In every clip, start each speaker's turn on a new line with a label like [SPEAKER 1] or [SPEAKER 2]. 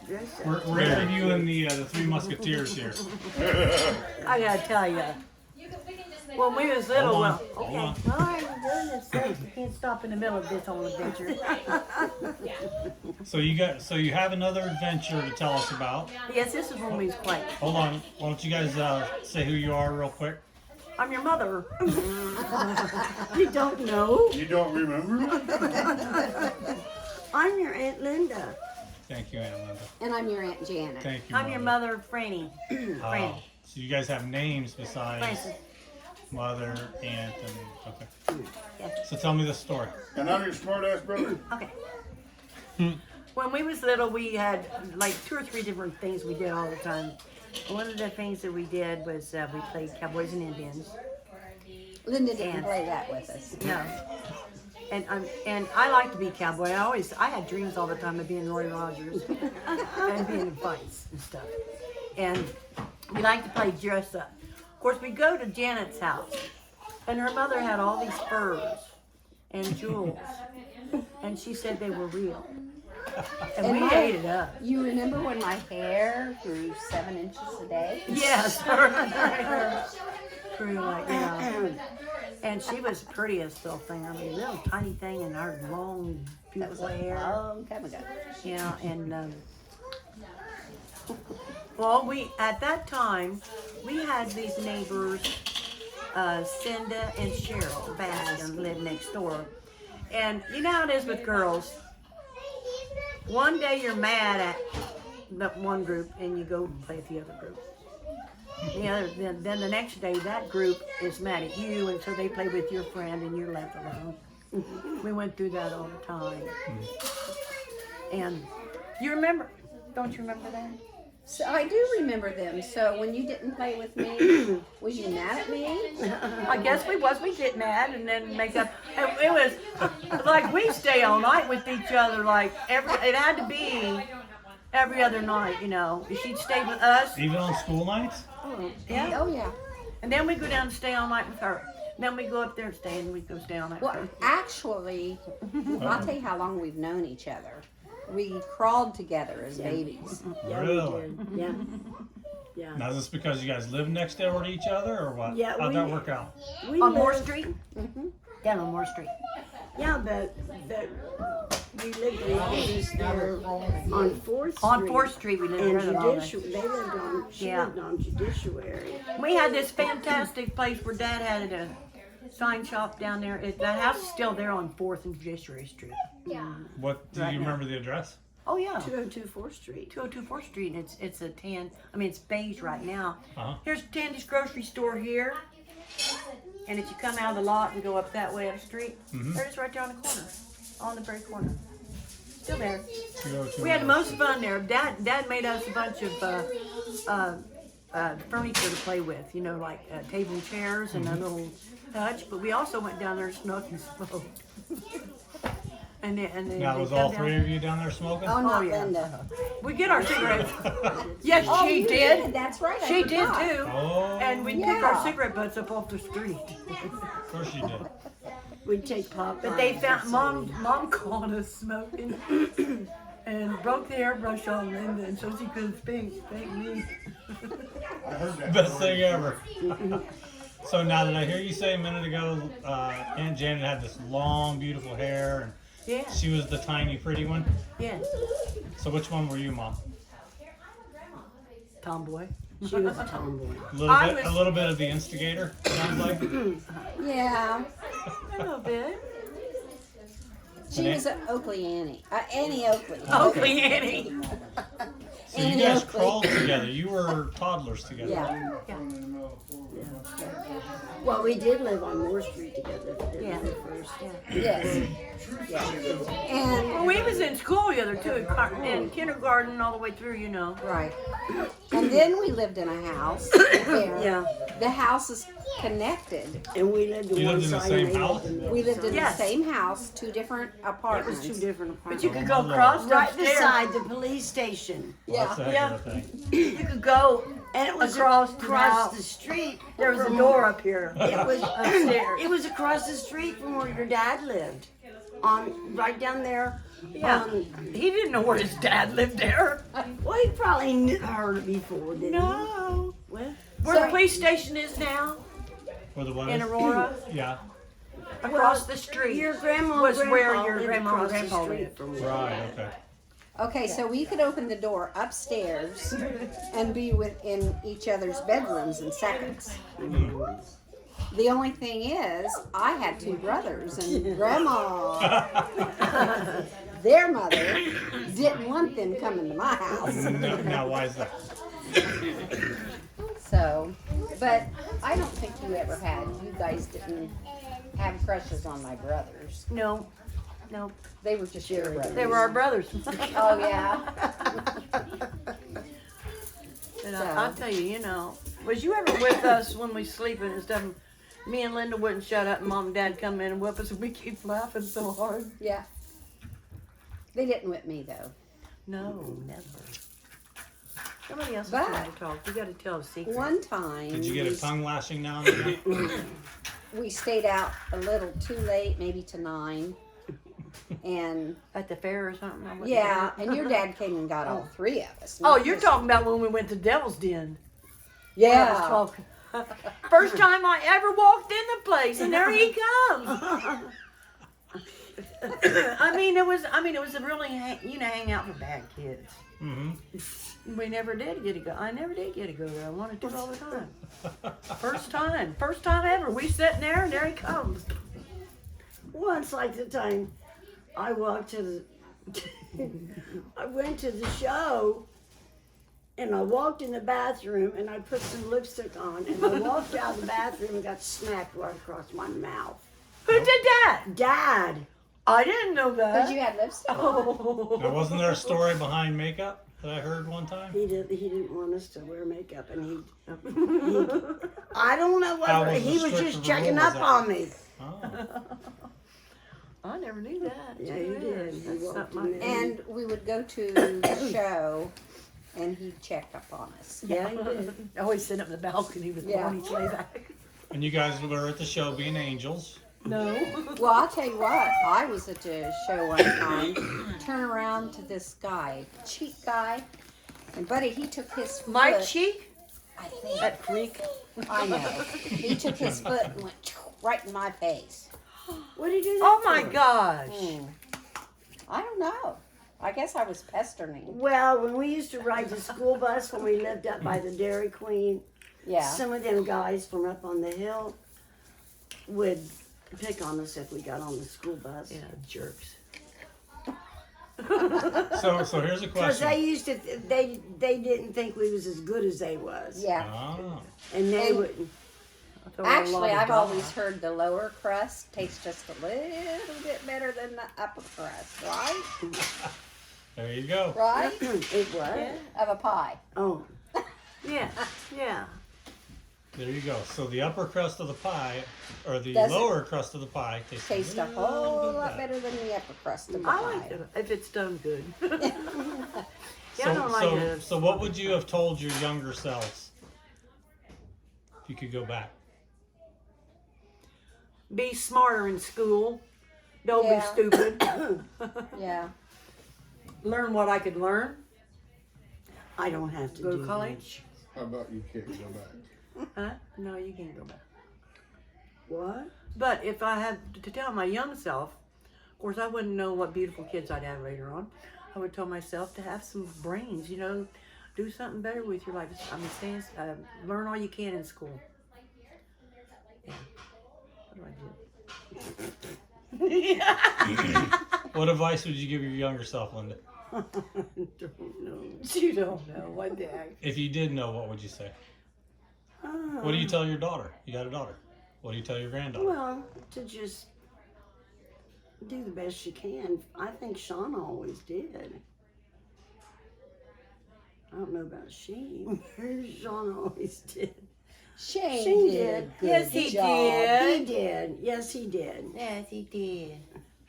[SPEAKER 1] dress up.
[SPEAKER 2] We're interviewing the Three Musketeers here.
[SPEAKER 3] I gotta tell you, when we was little,
[SPEAKER 2] Hold on,
[SPEAKER 3] well,
[SPEAKER 2] hold
[SPEAKER 3] okay,
[SPEAKER 2] on.
[SPEAKER 3] all right, goodness sakes, you can't stop in the middle of this whole adventure.
[SPEAKER 2] So you have another adventure to tell us about.
[SPEAKER 3] Yes, this is when we was playing.
[SPEAKER 2] Hold on. Why don't you guys say who you are real quick?
[SPEAKER 3] I'm your mother.
[SPEAKER 1] You don't know?
[SPEAKER 4] You don't remember?
[SPEAKER 1] I'm your Aunt Linda.
[SPEAKER 2] Thank you, Aunt Linda.
[SPEAKER 5] And I'm your Aunt Janet.
[SPEAKER 2] Thank you.
[SPEAKER 3] I'm your mother, Franny. Franny.
[SPEAKER 2] Oh, so you guys have names besides
[SPEAKER 3] Francis.
[SPEAKER 2] mother, aunt, and okay.
[SPEAKER 3] Yes.
[SPEAKER 2] So tell me the story.
[SPEAKER 4] And I'm your smart ass brother.
[SPEAKER 3] Okay. When we was little, we had like 2 or 3 different things we did all the time. One of the things that we did was we played Cowboys and Indians.
[SPEAKER 5] Linda didn't
[SPEAKER 3] And-
[SPEAKER 5] play that with us.
[SPEAKER 3] No. And I like to be cowboy. I had dreams all the time of being Roy Rogers and being in fights and stuff. And we like to play dress up. Of course, we go to Janet's house, and her mother had all these furs and jewels, and she said they were real. And we ate it up.
[SPEAKER 5] You remember when my hair grew 7 inches a day?
[SPEAKER 3] Yes. Pretty like, you know. And she was the prettiest little thing. I mean, little tiny thing in her long,
[SPEAKER 5] That was
[SPEAKER 3] beautiful
[SPEAKER 5] a
[SPEAKER 3] hair.
[SPEAKER 5] long time ago.
[SPEAKER 3] Yeah, and well, at that time we had these neighbors, Cinda and Cheryl Baskin lived next door, and you know how it is with girls. One day you're mad at that one group and you go play with the other group. Then the next day that group is mad at you, and so they play with your friend and you're left alone. We went through that all the time. And you remember, don't you remember that?
[SPEAKER 5] So I do remember them. So when you didn't play with me, was you mad at me?
[SPEAKER 3] I guess we get mad and then make up. It was like we stay all night with each other, like it had to be every other night, you know. She'd stay with us,
[SPEAKER 2] Even on school nights?
[SPEAKER 3] yeah,
[SPEAKER 5] Oh yeah.
[SPEAKER 3] and then we go down and stay all night with her. Then we go up there and stay, and we go stay all night with
[SPEAKER 5] Well,
[SPEAKER 3] her.
[SPEAKER 5] actually, I'll tell you how long we've known each other. We crawled together as babies.
[SPEAKER 1] Yeah,
[SPEAKER 2] Really?
[SPEAKER 1] we did. Yeah. Yeah.
[SPEAKER 2] Now is this because you guys live next door to each other, or what?
[SPEAKER 1] Yeah,
[SPEAKER 2] How'd
[SPEAKER 1] we-
[SPEAKER 2] that work out?
[SPEAKER 1] We
[SPEAKER 3] On Moore
[SPEAKER 1] lived-
[SPEAKER 3] Street? Down on Moore Street.
[SPEAKER 1] Yeah, we lived in houses there on 4th Street.
[SPEAKER 3] On 4th Street, we lived
[SPEAKER 1] And
[SPEAKER 3] there all day.
[SPEAKER 1] she lived
[SPEAKER 3] Yeah.
[SPEAKER 1] on Judiciary.
[SPEAKER 3] We had this fantastic place where Dad had a sign shop down there. That house is still there on 4th and Judiciary Street.
[SPEAKER 2] What do
[SPEAKER 3] Right
[SPEAKER 2] you
[SPEAKER 3] now.
[SPEAKER 2] remember the address?
[SPEAKER 3] Oh yeah,
[SPEAKER 1] 202 4th Street.
[SPEAKER 3] 202 4th Street. And it's a tan. I mean, it's beige right now.
[SPEAKER 2] Uh-huh.
[SPEAKER 3] Here's Tandy's grocery store here. And if you come out of the lot and go up that way up the street, there it is right there on the corner, on the very corner. Still there.
[SPEAKER 2] 202.
[SPEAKER 3] We had the most fun there. Dad made us a bunch of furniture to play with, you know, like table chairs and a little hutch. But we also went down there and smoked and smoked. and then
[SPEAKER 2] Now
[SPEAKER 3] they
[SPEAKER 2] was
[SPEAKER 3] come
[SPEAKER 2] all
[SPEAKER 3] down-
[SPEAKER 2] 3 of you down there smoking?
[SPEAKER 5] Oh, not
[SPEAKER 3] yeah.
[SPEAKER 5] Linda.
[SPEAKER 3] We get our cigarettes. Yes,
[SPEAKER 5] Oh,
[SPEAKER 3] she
[SPEAKER 5] you
[SPEAKER 3] did.
[SPEAKER 5] That's right. I
[SPEAKER 3] She did
[SPEAKER 5] forgot.
[SPEAKER 3] too.
[SPEAKER 2] Oh,
[SPEAKER 3] And we pick
[SPEAKER 5] Yeah.
[SPEAKER 3] our cigarette butts up off the street.
[SPEAKER 2] of course you did.
[SPEAKER 1] We'd take pop.
[SPEAKER 3] But they found mom caught us smoking and broke the airbrush on Linda, and so she couldn't spank me.
[SPEAKER 4] I heard that.
[SPEAKER 2] Best thing ever. So now, did I hear you say a minute ago, Aunt Janet had this long, beautiful hair, and
[SPEAKER 3] Yeah,
[SPEAKER 2] she was the tiny, pretty one?
[SPEAKER 3] yeah.
[SPEAKER 2] So which one were you, Mom?
[SPEAKER 3] Tomboy.
[SPEAKER 1] She was a tomboy.
[SPEAKER 2] A little bit of the instigator, sounds like.
[SPEAKER 5] Yeah.
[SPEAKER 3] A little bit.
[SPEAKER 5] She was an Oakley Annie. Annie Oakley.
[SPEAKER 3] Oakley Annie.
[SPEAKER 2] So you
[SPEAKER 5] Annie
[SPEAKER 2] guys
[SPEAKER 5] Oakley.
[SPEAKER 2] crawled together. You were toddlers together.
[SPEAKER 5] Yeah.
[SPEAKER 1] Well, we did live on Moore Street together. didn't
[SPEAKER 3] Yeah.
[SPEAKER 1] we, first?
[SPEAKER 5] Yes. Yeah. And
[SPEAKER 3] Well, we was in school together too, in kindergarten all the way through, you know.
[SPEAKER 5] right. And then we lived in a house. Where
[SPEAKER 1] Yeah.
[SPEAKER 5] The house is connected.
[SPEAKER 1] And we lived in
[SPEAKER 2] You
[SPEAKER 1] one
[SPEAKER 2] lived in the
[SPEAKER 1] side
[SPEAKER 2] same
[SPEAKER 1] and they
[SPEAKER 2] house?
[SPEAKER 1] lived in the
[SPEAKER 5] We
[SPEAKER 1] other
[SPEAKER 5] lived in
[SPEAKER 1] side.
[SPEAKER 5] the
[SPEAKER 3] Yes.
[SPEAKER 5] same house, 2 different
[SPEAKER 1] It
[SPEAKER 5] apartments.
[SPEAKER 1] was 2 different
[SPEAKER 3] But
[SPEAKER 1] apartments.
[SPEAKER 3] you could go across
[SPEAKER 1] Right
[SPEAKER 3] upstairs.
[SPEAKER 1] beside the police station.
[SPEAKER 2] Well, that's a
[SPEAKER 3] Yeah.
[SPEAKER 2] heck of a thing.
[SPEAKER 3] You could go
[SPEAKER 1] And it was
[SPEAKER 3] across the
[SPEAKER 1] across
[SPEAKER 3] house.
[SPEAKER 1] the street.
[SPEAKER 3] There was a door up here.
[SPEAKER 1] It was
[SPEAKER 3] Upstairs.
[SPEAKER 1] It was across the street from where your dad lived. Right down there
[SPEAKER 3] Yeah. He didn't know where his dad lived there.
[SPEAKER 1] Well, he probably heard it before, didn't
[SPEAKER 3] No.
[SPEAKER 1] he? Well,
[SPEAKER 3] Where the police station is now
[SPEAKER 2] For the what?
[SPEAKER 3] in Aurora,
[SPEAKER 2] Yeah.
[SPEAKER 3] across the street.
[SPEAKER 1] your grandma
[SPEAKER 3] was
[SPEAKER 1] and
[SPEAKER 3] where
[SPEAKER 1] grandpa
[SPEAKER 3] your
[SPEAKER 1] lived
[SPEAKER 3] grandma and
[SPEAKER 1] across the
[SPEAKER 3] grandpa
[SPEAKER 1] street
[SPEAKER 3] lived.
[SPEAKER 1] from where
[SPEAKER 2] Right. Okay.
[SPEAKER 5] Okay, so we could open the door upstairs and be within each other's bedrooms in seconds. The only thing is, I had two brothers, and Grandma, their mother, didn't want them coming to my house.
[SPEAKER 2] Now, why is that?
[SPEAKER 5] So, but I don't think you ever had. You guys didn't have crushes on my brothers.
[SPEAKER 3] No. No.
[SPEAKER 5] They were just your brothers.
[SPEAKER 3] They were our brothers.
[SPEAKER 5] Oh yeah.
[SPEAKER 3] And I'll tell you, you know, was you ever with us when we sleeping and stuff? Me and Linda wouldn't shut up, and Mom and Dad come in and whip us, and we keep laughing so hard.
[SPEAKER 5] Yeah. They didn't whip me though.
[SPEAKER 3] No, never. Somebody else is
[SPEAKER 5] But-
[SPEAKER 3] trying to talk. You got to tell a secret.
[SPEAKER 5] One time.
[SPEAKER 2] Did you get a tongue lashing now and then?
[SPEAKER 5] We stayed out a little too late, maybe to 9. And
[SPEAKER 3] At the fair or something? I wasn't
[SPEAKER 5] yeah,
[SPEAKER 3] there.
[SPEAKER 5] and your dad came and got all 3 of us.
[SPEAKER 3] Oh,
[SPEAKER 5] not
[SPEAKER 3] you're
[SPEAKER 5] just-
[SPEAKER 3] talking about when we went to Devil's Den. I was
[SPEAKER 5] Yeah.
[SPEAKER 3] talking. First time I ever walked in the place, and there he comes. I mean, it was a really, hang out for bad kids.
[SPEAKER 2] Mm-hmm.
[SPEAKER 3] We never did get to go. I never did get to go there. I wanted to all the time. First time ever. We sitting there, and there he comes.
[SPEAKER 1] once, like the time I walked to the, I went to the show, and I walked in the bathroom, and I put some lipstick on, and I walked out of the bathroom and got smacked right across my mouth.
[SPEAKER 3] Who did that?
[SPEAKER 1] Dad!
[SPEAKER 3] I didn't know that.
[SPEAKER 5] Because you had lipstick on.
[SPEAKER 3] Oh.
[SPEAKER 2] Now, wasn't there a story behind makeup that I heard one time?
[SPEAKER 1] He didn't want us to wear makeup, and he I don't know
[SPEAKER 2] How
[SPEAKER 1] whether
[SPEAKER 2] was the
[SPEAKER 1] he was
[SPEAKER 2] strict
[SPEAKER 1] just
[SPEAKER 2] rule?
[SPEAKER 1] checking
[SPEAKER 2] Was
[SPEAKER 1] up
[SPEAKER 2] that-
[SPEAKER 1] on me.
[SPEAKER 2] Oh.
[SPEAKER 3] I never knew that.
[SPEAKER 1] Yeah, he did. He
[SPEAKER 3] That's
[SPEAKER 1] walked
[SPEAKER 3] something
[SPEAKER 1] in
[SPEAKER 3] I-
[SPEAKER 1] there.
[SPEAKER 5] And we would go to the show, and he'd check up on us.
[SPEAKER 1] Yeah, he did.
[SPEAKER 3] I always sit up in the balcony with
[SPEAKER 5] Yeah.
[SPEAKER 3] Barney's way back.
[SPEAKER 2] And you guys were at the show being angels.
[SPEAKER 3] No.
[SPEAKER 5] Well, I'll tell you what, I was at the show one time, turn around to this guy, cheap guy, and buddy, he took his foot.
[SPEAKER 3] My cheek?
[SPEAKER 5] I think.
[SPEAKER 3] That freak.
[SPEAKER 5] I know. He took his foot and went right in my face.
[SPEAKER 1] What did he do that
[SPEAKER 3] Oh my
[SPEAKER 1] for?
[SPEAKER 3] gosh.
[SPEAKER 5] I don't know. I guess I was pestering him.
[SPEAKER 1] Well, when we used to ride the school bus when we lived up by the Dairy Queen,
[SPEAKER 5] Yeah.
[SPEAKER 1] some of them guys from up on the hill would pick on us if we got on the school bus.
[SPEAKER 3] Yeah, jerks.
[SPEAKER 2] So here's a
[SPEAKER 1] Because
[SPEAKER 2] question.
[SPEAKER 1] they used to, they didn't think we was as good as they was.
[SPEAKER 5] Yeah.
[SPEAKER 2] Oh.
[SPEAKER 1] And they
[SPEAKER 5] And-
[SPEAKER 1] wouldn't.
[SPEAKER 3] I thought we were a lot
[SPEAKER 5] Actually,
[SPEAKER 3] of
[SPEAKER 5] I've
[SPEAKER 3] dogs.
[SPEAKER 5] always heard the lower crust tastes just a little bit better than the upper crust, right?
[SPEAKER 2] There you go.
[SPEAKER 5] Right?
[SPEAKER 1] It was?
[SPEAKER 3] Yeah.
[SPEAKER 5] Of a pie.
[SPEAKER 1] Oh.
[SPEAKER 3] Yeah, yeah.
[SPEAKER 2] There you go. So the upper crust of the pie, or the
[SPEAKER 5] Doesn't-
[SPEAKER 2] lower crust of the pie,
[SPEAKER 5] Tastes a whole lot better than the upper crust of the
[SPEAKER 3] I
[SPEAKER 5] pie.
[SPEAKER 3] like it if it's done good. Yeah, I
[SPEAKER 2] So,
[SPEAKER 3] don't like
[SPEAKER 2] so,
[SPEAKER 3] it.
[SPEAKER 2] so what would you have told your younger selves if you could go back?
[SPEAKER 3] Be smarter in school. Don't
[SPEAKER 5] Yeah.
[SPEAKER 3] be stupid.
[SPEAKER 5] Yeah.
[SPEAKER 3] Learn what I could learn.
[SPEAKER 1] I don't have to
[SPEAKER 3] Go
[SPEAKER 1] do
[SPEAKER 3] to college.
[SPEAKER 4] How about you can't go back?
[SPEAKER 3] Huh? No, you can't go back.
[SPEAKER 1] That. What?
[SPEAKER 3] But if I had to tell my young self, of course, I wouldn't know what beautiful kids I'd have later on. I would tell myself to have some brains, do something better with your life. I mean, learn all you can in school. Yeah. What do I do?
[SPEAKER 2] What advice would you give your younger self, Linda?
[SPEAKER 1] Don't know.
[SPEAKER 3] You don't know what the heck.
[SPEAKER 2] If you did know, what would you say? What do you tell your daughter? You got a daughter. What do you tell your granddaughter?
[SPEAKER 1] Well, to just do the best you can. I think Shauna always did. I don't know about Shane. Shauna always did.
[SPEAKER 5] Shane,
[SPEAKER 1] Shane
[SPEAKER 5] did.
[SPEAKER 1] did.
[SPEAKER 5] Good
[SPEAKER 3] Yes, he
[SPEAKER 5] job.
[SPEAKER 3] did.
[SPEAKER 1] He did. Yes, he did.
[SPEAKER 3] Yes, he did.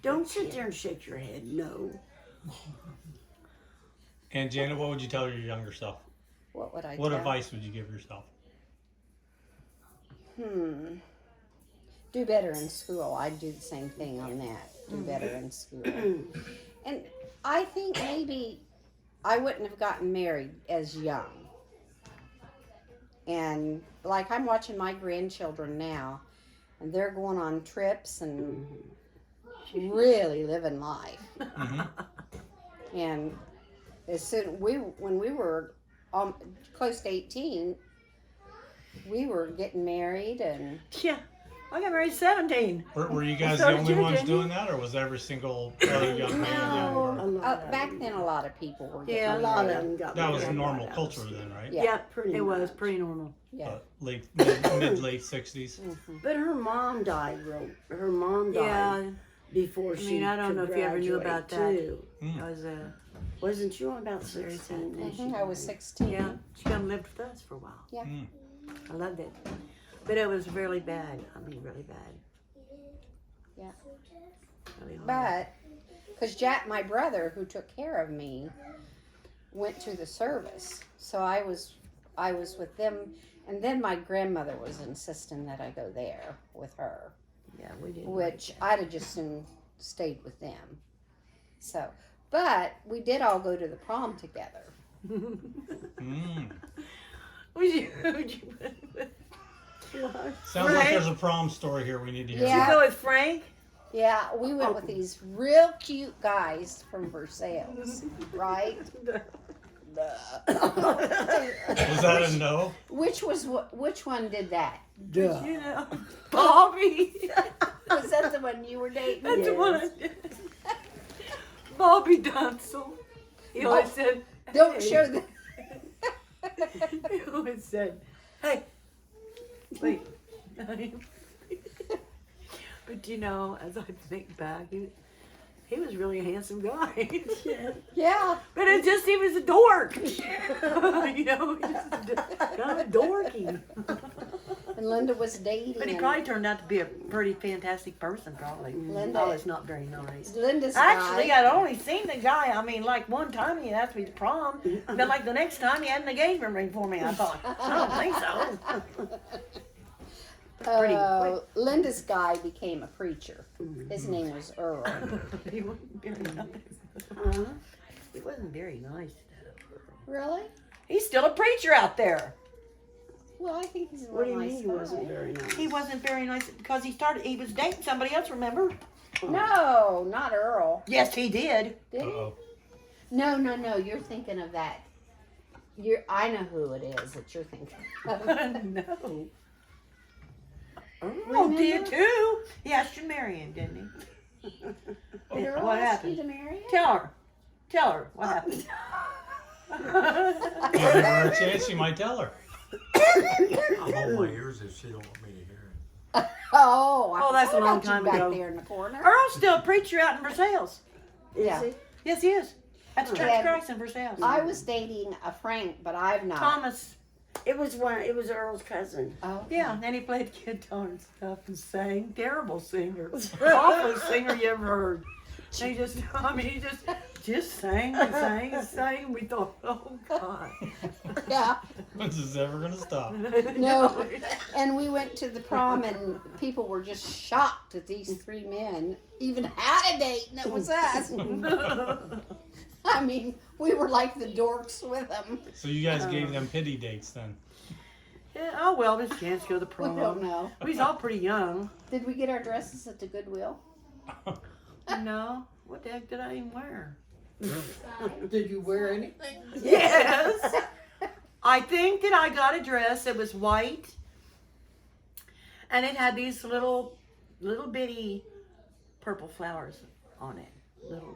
[SPEAKER 1] Don't sit there and shake your head. No.
[SPEAKER 2] And Janet, what would you tell your younger self?
[SPEAKER 5] What would I
[SPEAKER 2] What
[SPEAKER 5] tell?
[SPEAKER 2] advice would you give yourself?
[SPEAKER 5] Do better in school. I'd do the same thing on that. Do better in school. And I think maybe I wouldn't have gotten married as young. And like I'm watching my grandchildren now, and they're going on trips and really living life.
[SPEAKER 2] Mhm.
[SPEAKER 5] And as soon when we were close to 18, we were getting married, and
[SPEAKER 3] Yeah. I got married at 17.
[SPEAKER 2] Were you guys
[SPEAKER 3] So
[SPEAKER 2] the
[SPEAKER 3] did
[SPEAKER 2] only
[SPEAKER 3] you,
[SPEAKER 2] ones
[SPEAKER 3] didn't you?
[SPEAKER 2] doing that, or was every single other young man doing
[SPEAKER 1] A
[SPEAKER 2] it?
[SPEAKER 1] lot
[SPEAKER 5] back then a lot of people were getting
[SPEAKER 3] Yeah.
[SPEAKER 1] a lot of
[SPEAKER 5] married.
[SPEAKER 1] them got
[SPEAKER 2] That was
[SPEAKER 1] married
[SPEAKER 2] normal
[SPEAKER 1] right
[SPEAKER 2] culture
[SPEAKER 1] outside.
[SPEAKER 2] then, right?
[SPEAKER 5] Yeah.
[SPEAKER 3] Yeah,
[SPEAKER 1] pretty
[SPEAKER 3] it was
[SPEAKER 1] much.
[SPEAKER 3] pretty normal.
[SPEAKER 5] Yeah.
[SPEAKER 2] Late mid late 60s.
[SPEAKER 1] But her mom died. Her mom died
[SPEAKER 3] Yeah,
[SPEAKER 1] before
[SPEAKER 3] I
[SPEAKER 1] she.
[SPEAKER 3] mean, I don't
[SPEAKER 1] could
[SPEAKER 3] know if you ever knew
[SPEAKER 1] graduate,
[SPEAKER 3] about that.
[SPEAKER 1] too.
[SPEAKER 3] I was
[SPEAKER 1] Wasn't you about
[SPEAKER 3] Very
[SPEAKER 1] 16?
[SPEAKER 3] sad.
[SPEAKER 1] when
[SPEAKER 5] I
[SPEAKER 1] she
[SPEAKER 5] think I was
[SPEAKER 1] died?
[SPEAKER 5] 16.
[SPEAKER 3] yeah. She come and lived with us for a while.
[SPEAKER 5] Yeah.
[SPEAKER 2] Mm.
[SPEAKER 3] I loved it, but it was really bad. I mean, really bad.
[SPEAKER 5] Yeah.
[SPEAKER 3] Really hard.
[SPEAKER 5] But because Jack, my brother, who took care of me, went to the service, so I was with them, and then my grandmother was insisting that I go there with her,
[SPEAKER 3] Yeah, we did.
[SPEAKER 5] which I'd have just soon stayed with them. So, but we did all go to the prom together.
[SPEAKER 2] Mm.
[SPEAKER 3] Would you
[SPEAKER 2] Sounds like
[SPEAKER 3] Right.
[SPEAKER 2] there's a prom story here we need to hear.
[SPEAKER 5] Yeah.
[SPEAKER 3] go with Frank?
[SPEAKER 5] Yeah, we went with these real cute guys from Versailles, right?
[SPEAKER 2] Was that a no?
[SPEAKER 5] Which one did that?
[SPEAKER 1] Duh.
[SPEAKER 3] You know, Bobby.
[SPEAKER 5] Was that the one you were dating?
[SPEAKER 3] That's the one I did. Bobby Dunsel. He always said,
[SPEAKER 5] Don't
[SPEAKER 3] "Hey."
[SPEAKER 5] show that.
[SPEAKER 3] He always said, "Hey, wait." But you know, as I think back, he was really a handsome guy.
[SPEAKER 5] Yeah.
[SPEAKER 3] But it just, he was a dork. You know, kind of dorky.
[SPEAKER 5] And Linda was dating.
[SPEAKER 3] But he
[SPEAKER 5] and
[SPEAKER 3] probably turned out to be a pretty fantastic person, probably.
[SPEAKER 5] Linda-
[SPEAKER 3] Oh, it's not very nice.
[SPEAKER 5] Linda's
[SPEAKER 3] Actually,
[SPEAKER 5] guy.
[SPEAKER 3] I'd only seen the guy. I mean, like one time he asked me to prom, but like the next time he had an engagement ring for me. I thought, I don't think so. pretty quick.
[SPEAKER 5] Linda's guy became a preacher. His name was Earl.
[SPEAKER 3] He wasn't very nice.
[SPEAKER 1] Uh-huh.
[SPEAKER 3] He wasn't very nice.
[SPEAKER 5] Really?
[SPEAKER 3] He's still a preacher out there.
[SPEAKER 5] Well, I think he's a
[SPEAKER 1] What do
[SPEAKER 5] real
[SPEAKER 1] you
[SPEAKER 5] nice
[SPEAKER 1] mean he
[SPEAKER 5] guy.
[SPEAKER 1] wasn't very nice?
[SPEAKER 3] He wasn't very nice because he was dating somebody else. Remember?
[SPEAKER 5] No, not Earl.
[SPEAKER 3] Yes, he did.
[SPEAKER 5] Did he?
[SPEAKER 2] Uh-oh.
[SPEAKER 5] No. You're thinking of that. I know who it is that you're thinking of.
[SPEAKER 3] No. Earl did too. He asked you to marry him, didn't he?
[SPEAKER 5] Did Earl
[SPEAKER 3] What
[SPEAKER 5] ask you
[SPEAKER 3] happened?
[SPEAKER 5] to marry him?
[SPEAKER 3] Tell her what happened.
[SPEAKER 2] Give her a chance, you might tell her.
[SPEAKER 6] I'll hold my ears if she don't want me to hear it.
[SPEAKER 5] Oh, I
[SPEAKER 3] Oh, that's a
[SPEAKER 5] forgot
[SPEAKER 3] long
[SPEAKER 5] about you
[SPEAKER 3] time
[SPEAKER 5] back
[SPEAKER 3] ago.
[SPEAKER 5] there in the corner.
[SPEAKER 3] Earl's still a preacher out in Versailles.
[SPEAKER 1] Is
[SPEAKER 5] Yeah.
[SPEAKER 1] he?
[SPEAKER 3] Yes, he is. At the Church
[SPEAKER 5] Yeah.
[SPEAKER 3] of Christ in Versailles.
[SPEAKER 5] I was dating a Frank, but I've not.
[SPEAKER 3] Thomas.
[SPEAKER 1] It was Earl's cousin.
[SPEAKER 5] Oh,
[SPEAKER 3] Yeah, and then he played guitar and stuff and sang. Terrible singer. Awful singer you ever heard. And he just sang and sang and sang. We thought, oh God.
[SPEAKER 5] yeah.
[SPEAKER 2] When's this ever gonna stop?
[SPEAKER 5] No. And we went to the prom, and people were just shocked that these three men even had a date, and it was us. I mean, we were like the dorks with them.
[SPEAKER 2] So you guys gave them pity dates then?
[SPEAKER 3] Yeah, oh well, there's a chance to go to the
[SPEAKER 5] We
[SPEAKER 3] prom.
[SPEAKER 5] don't know.
[SPEAKER 3] We was all pretty young.
[SPEAKER 5] Did we get our dresses at the Goodwill?
[SPEAKER 3] No. What the heck did I even wear?
[SPEAKER 6] Did you wear anything?
[SPEAKER 3] Yes. I think that I got a dress that was white, and it had these little bitty purple flowers on it.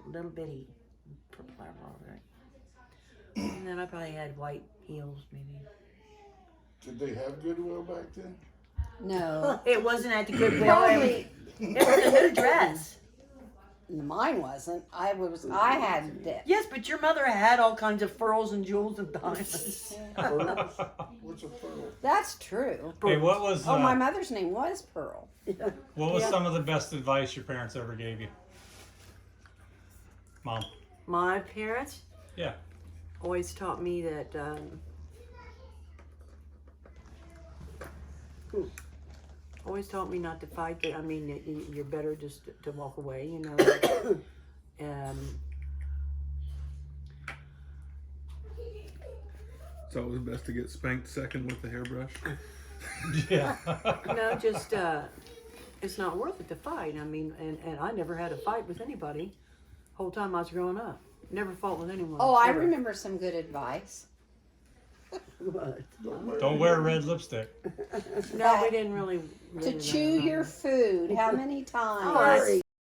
[SPEAKER 3] Little bitty purple flowers on it. And then I probably had white heels, maybe.
[SPEAKER 4] Did they have Goodwill back then?
[SPEAKER 5] No.
[SPEAKER 3] It wasn't at the Goodwill.
[SPEAKER 5] Probably.
[SPEAKER 3] It was a new dress.
[SPEAKER 5] Mine wasn't. I had that.
[SPEAKER 3] Yes, but your mother had all kinds of pearls and jewels and diamonds.
[SPEAKER 4] Pearls? What's a pearl?
[SPEAKER 5] That's true.
[SPEAKER 2] Hey, what was
[SPEAKER 5] Oh, my mother's name was Pearl.
[SPEAKER 2] what was
[SPEAKER 3] Yeah.
[SPEAKER 2] some of the best advice your parents ever gave you? Mom.
[SPEAKER 3] My parents
[SPEAKER 2] Yeah.
[SPEAKER 3] always taught me that always taught me not to fight. That I mean, you're better just to walk away. You know,
[SPEAKER 7] thought it was best to get spanked second with the hairbrush.
[SPEAKER 2] Yeah.
[SPEAKER 3] No, just it's not worth it to fight. I mean, and I never had a fight with anybody whole time I was growing up. Never fought with anyone.
[SPEAKER 5] Oh, I
[SPEAKER 3] ever.
[SPEAKER 5] remember some good advice.
[SPEAKER 1] What?
[SPEAKER 2] Don't wear red lipstick.
[SPEAKER 3] No, we didn't really.
[SPEAKER 5] To chew your food, how many times?
[SPEAKER 3] Oh, that's-